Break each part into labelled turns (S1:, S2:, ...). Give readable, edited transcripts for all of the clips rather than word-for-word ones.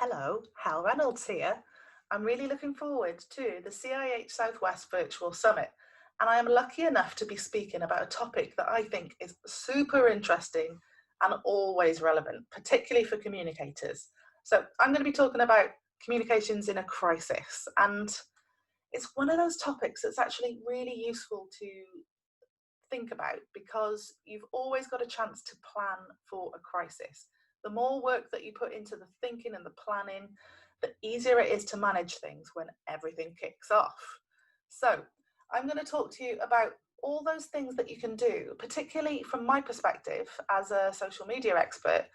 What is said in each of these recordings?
S1: Hello, Hal Reynolds here. I'm really looking forward to the CIH Southwest Virtual Summit, and I am lucky enough to be speaking about a topic that I think is super interesting and always relevant, particularly for communicators. So I'm going to be talking about communications in a crisis, and it's one of those topics that's actually really useful to think about because you've always got a chance to plan for a crisis. The more work that you put into the thinking and the planning, the easier it is to manage things when everything kicks off. So I'm going to talk to you about all those things that you can do, particularly from my perspective as a social media expert,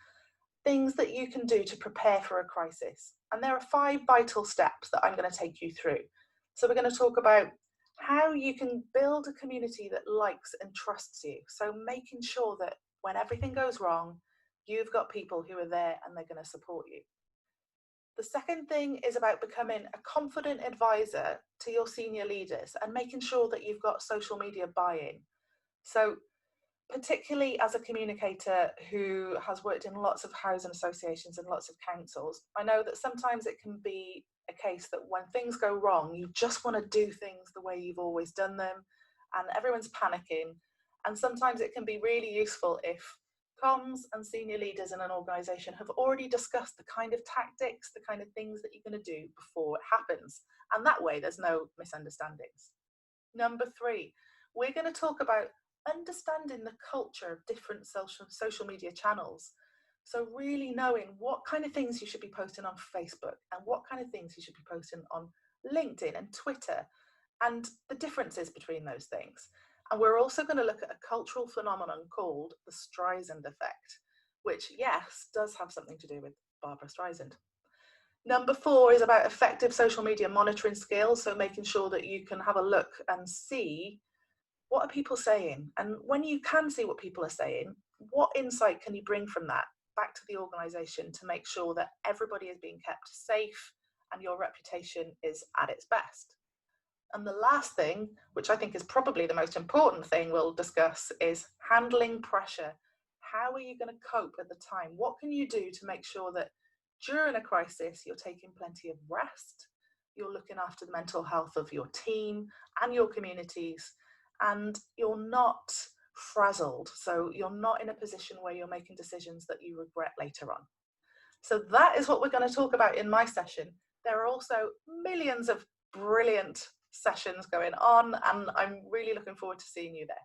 S1: things that you can do to prepare for a crisis. And there are 5 vital steps that I'm going to take you through. So we're going to talk about how you can build a community that likes and trusts you. So making sure that when everything goes wrong, you've got people who are there and they're going to support you. The second thing is about becoming a confident advisor to your senior leaders and making sure that you've got social media buy-in. So particularly as a communicator who has worked in lots of housing associations and lots of councils, I know that sometimes it can be a case that when things go wrong, you just want to do things the way you've always done them, and everyone's panicking. And sometimes it can be really useful if comms and senior leaders in an organisation have already discussed the kind of tactics, the kind of things that you're going to do before it happens. And that way there's no misunderstandings. Number 3, we're going to talk about understanding the culture of different social media channels. So really knowing what kind of things you should be posting on Facebook and what kind of things you should be posting on LinkedIn and Twitter and the differences between those things. And we're also going to look at a cultural phenomenon called the Streisand effect, which, yes, does have something to do with Barbara Streisand. Number 4 is about effective social media monitoring skills. So making sure that you can have a look and see what are people saying? And when you can see what people are saying, what insight can you bring from that back to the organisation to make sure that everybody is being kept safe and your reputation is at its best? And the last thing, which I think is probably the most important thing we'll discuss, is handling pressure. How are you going to cope at the time? What can you do to make sure that during a crisis you're taking plenty of rest, you're looking after the mental health of your team and your communities, and you're not frazzled, so you're not in a position where you're making decisions that you regret later on. So that is what we're going to talk about in my session. There are also millions of brilliant sessions going on, and I'm really looking forward to seeing you there.